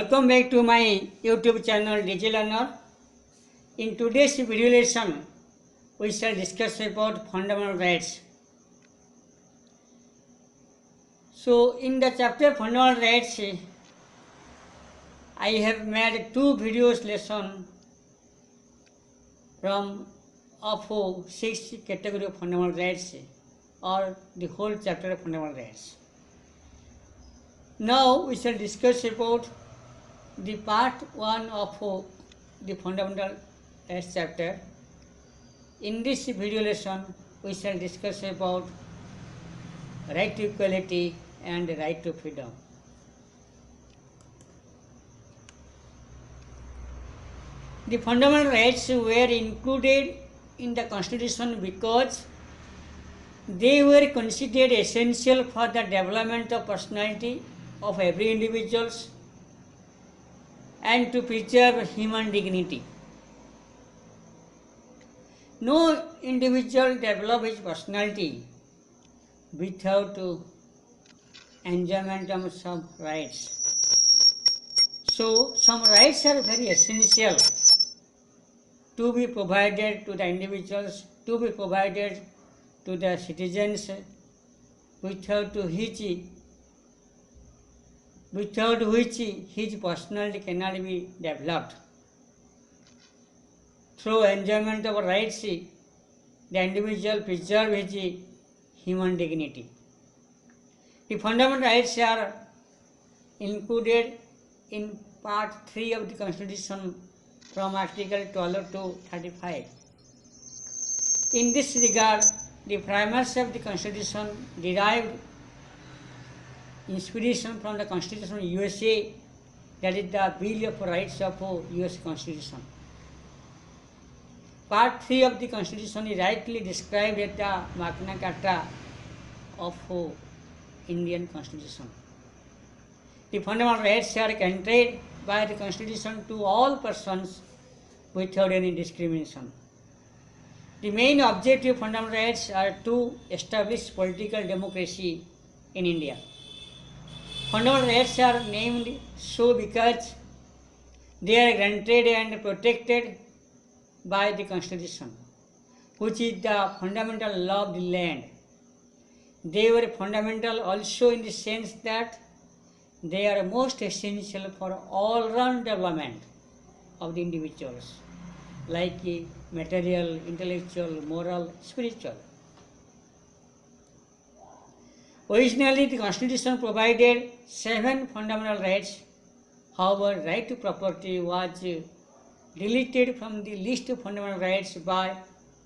Welcome back to my YouTube channel DigiLearner. In today's video lesson, we shall discuss about fundamental rights. So, in the chapter fundamental rights, I have made two videos lesson from of 6 category of fundamental rights or the whole chapter of fundamental rights. Now we shall discuss about the part 1 of the fundamental rights chapter. In this video lesson, we shall discuss about right to equality and right to freedom. The fundamental rights were included in the Constitution because they were considered essential for the development of personality of every individual and to preserve human dignity. No individual develops his personality without enjoyment of some rights. So, some rights are very essential to be provided to the individuals, to be provided to the citizens, without which his personality cannot be developed. Through enjoyment of rights, the individual preserves his human dignity. The fundamental rights are included in part 3 of the Constitution from Article 12 to 35. In this regard, the framers of the Constitution derived inspiration from the Constitution of USA, that is the Bill of Rights of US Constitution. Part 3 of the Constitution is rightly described as the Magna Carta of Indian Constitution. The fundamental rights are granted by the Constitution to all persons without any discrimination. The main objective of fundamental rights are to establish political democracy in India. Fundamental rights are named so because they are granted and protected by the Constitution, which is the fundamental law of the land. They were fundamental also in the sense that they are most essential for all-round development of the individuals, like material, intellectual, moral, spiritual. Originally, the Constitution provided 7 fundamental rights. However, right to property was deleted from the list of fundamental rights by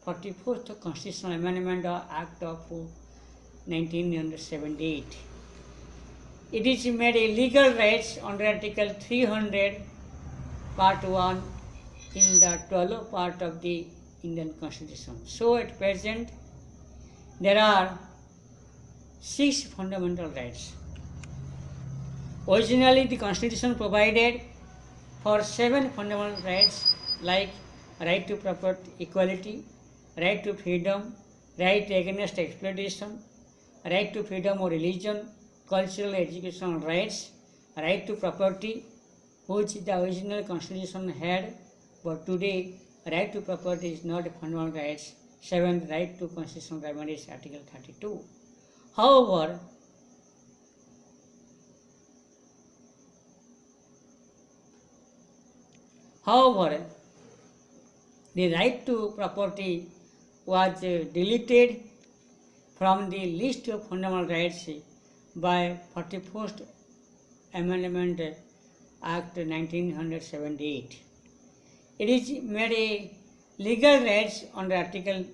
44th Constitutional Amendment Act of 1978. It is made a legal rights under Article 300, Part 1 in the 12th part of the Indian Constitution. So, at present, there are 6 fundamental rights. Originally, the Constitution provided for 7 fundamental rights like right to property, equality, right to freedom, right against exploitation, right to freedom of religion, cultural, educational rights, right to property, which the original Constitution had, but today right to property is not a fundamental rights. 7th right to constitutional right is Article 32. However, the right to property was deleted from the list of fundamental rights by 41st Amendment Act 1978. It is made a legal rights under Article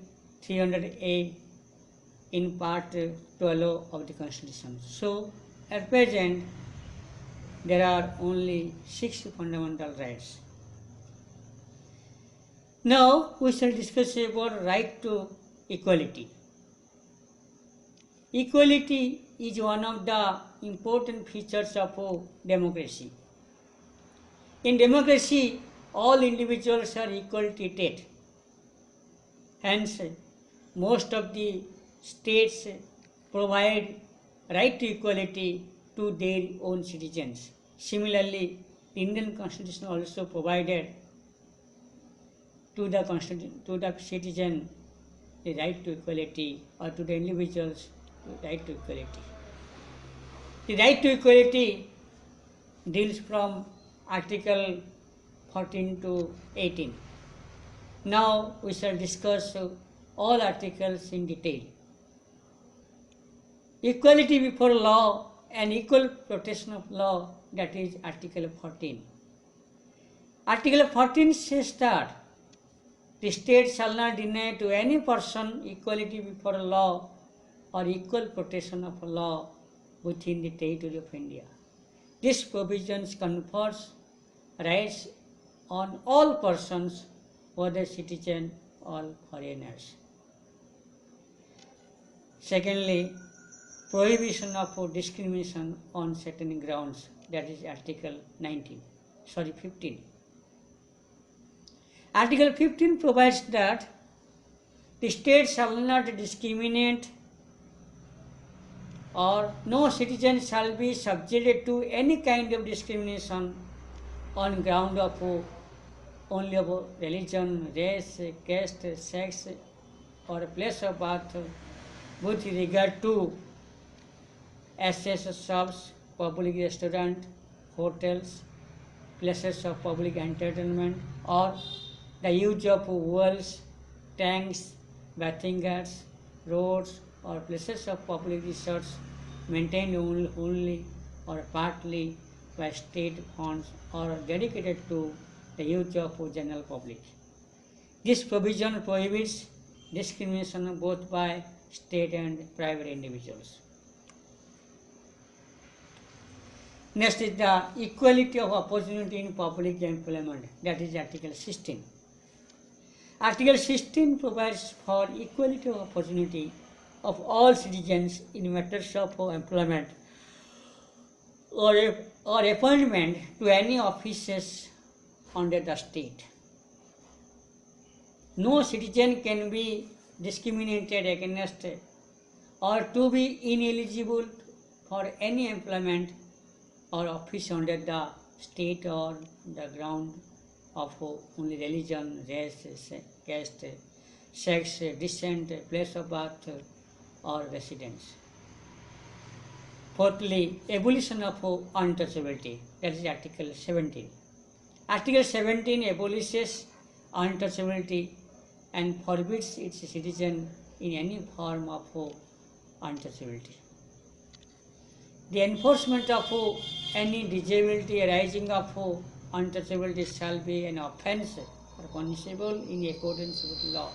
300A in Part 12 of the Constitution. So, at present, there are only 6 fundamental rights. Now, we shall discuss about right to equality. Equality is one of the important features of democracy. In democracy, all individuals are equally treated. Hence, most of the states provide right to equality to their own citizens. Similarly, the Indian Constitution also provided to the citizen the right to equality, or to the individuals the right to equality. The right to equality deals from Article 14 to 18. Now we shall discuss all articles in detail. Equality before law and equal protection of law, that is Article 14. Article 14 says that the state shall not deny to any person equality before law or equal protection of law within the territory of India. This provision confers rights on all persons, whether citizens or foreigners. Secondly, prohibition of discrimination on certain grounds, that is Article 15. Article 15 provides that the state shall not discriminate, or no citizen shall be subjected to any kind of discrimination on ground of only of religion, race, caste, sex, or place of birth, with regard to access to shops, public restaurants, hotels, places of public entertainment, or the use of wells, tanks, bathing guards, roads, or places of public resorts maintained only or partly by state funds or dedicated to the use of general public. This provision prohibits discrimination both by state and private individuals. Next is the equality of opportunity in public employment, that is Article 16. Article 16 provides for equality of opportunity of all citizens in matters of employment or appointment to any offices under the state. No citizen can be discriminated against or to be ineligible for any employment or office under the state or the ground of only religion, race, caste, sex, descent, place of birth, or residence. Fourthly, abolition of untouchability, that is Article 17. Article 17 abolishes untouchability and forbids its citizen in any form of untouchability. The enforcement of any disability arising of untouchability shall be an offence or punishable in accordance with law.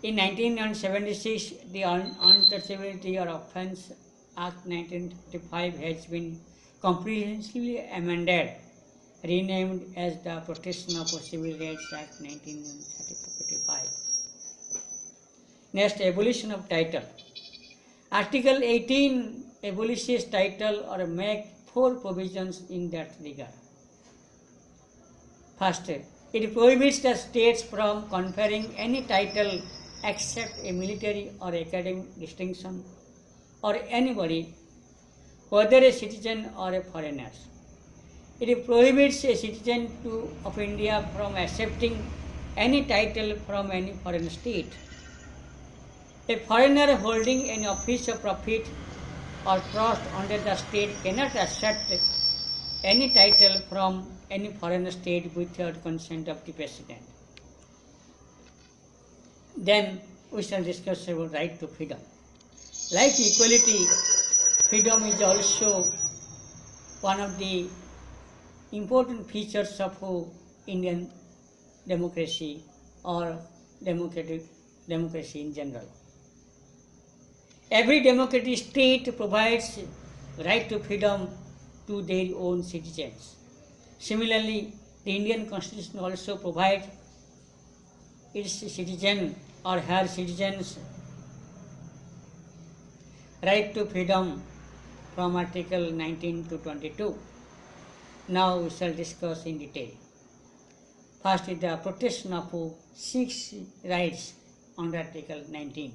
In 1976, the Untouchability or Offence Act 1935 has been comprehensively amended, renamed as the Protection of Civil Rights Act 1935. Next, abolition of title. Article 18 abolishes title or make 4 provisions in that regard. First, it prohibits the states from conferring any title except a military or academic distinction or anybody, whether a citizen or a foreigner. It prohibits a citizen of India from accepting any title from any foreign state. A foreigner holding an office of profit or trust under the state cannot accept any title from any foreign state without consent of the president. Then we shall discuss about right to freedom. Like equality, freedom is also one of the important features of Indian democracy or democracy in general. Every democratic state provides right to freedom to their own citizens. Similarly, the Indian Constitution also provides its citizen or her citizens right to freedom from Article 19 to 22. Now we shall discuss in detail. First is the protection of 6 rights under Article 19.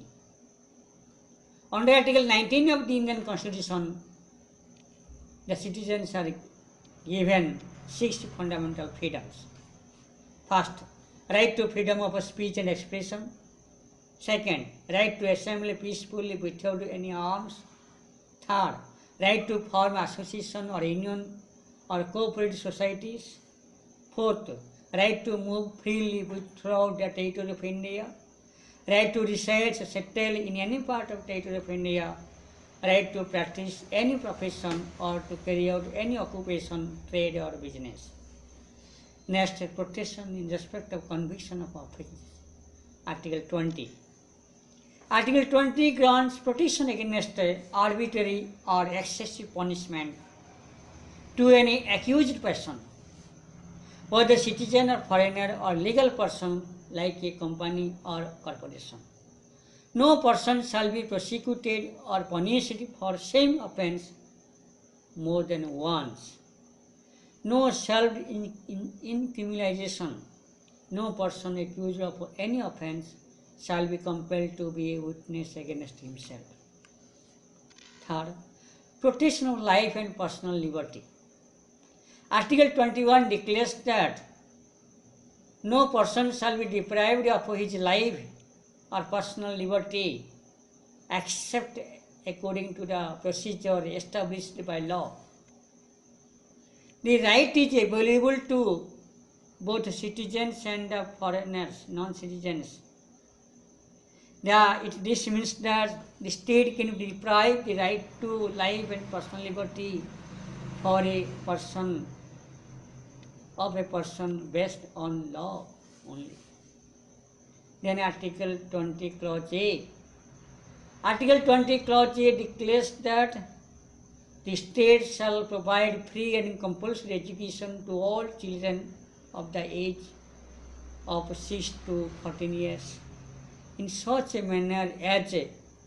Under Article 19 of the Indian Constitution, the citizens are given 6 fundamental freedoms. First, right to freedom of speech and expression. Second, right to assemble peacefully without any arms. Third, right to form association or union or cooperative societies. Fourth, right to move freely throughout the territory of India. Right to reside, settle in any part of territory of India. Right to practice any profession or to carry out any occupation, trade or business. Next, protection in respect of conviction of offense. Article 20. Article 20 grants protection against arbitrary or excessive punishment to any accused person, whether citizen or foreigner or legal person like a company or corporation. No person shall be prosecuted or punished for same offence more than once. No self-incrimination. No person accused of any offence shall be compelled to be a witness against himself. Third, protection of life and personal liberty. Article 21 declares that no person shall be deprived of his life or personal liberty except according to the procedure established by law. The right is available to both citizens and foreigners, non-citizens. This means that the state can deprive the right to life and personal liberty for a person based on law only. Then Article 20 Clause A. Article 20 Clause A declares that the state shall provide free and compulsory education to all children of the age of 6 to 14 years in such a manner as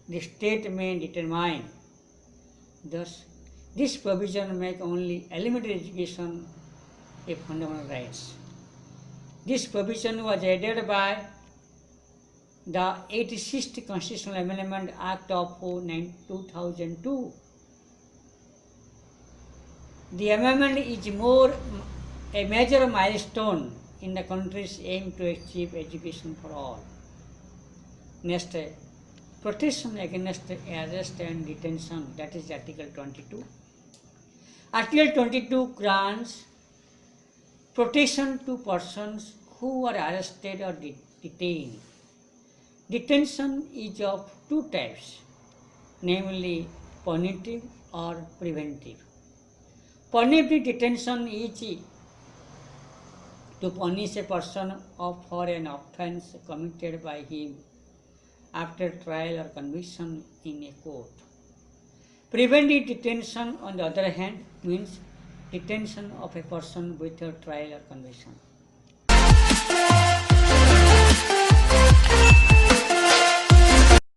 the state may determine. Thus, this provision makes only elementary education a fundamental right. This provision was added by the 86th Constitutional Amendment Act of 2002. The amendment is a major milestone in the country's aim to achieve education for all. Next, protection against arrest and detention, that is Article 22. Article 22 grants protection to persons who are arrested or detained. Detention is of two types, namely punitive or preventive. Punitive detention is to punish a person for an offence committed by him after trial or conviction in a court. Preventive detention, on the other hand, means detention of a person without trial or conviction.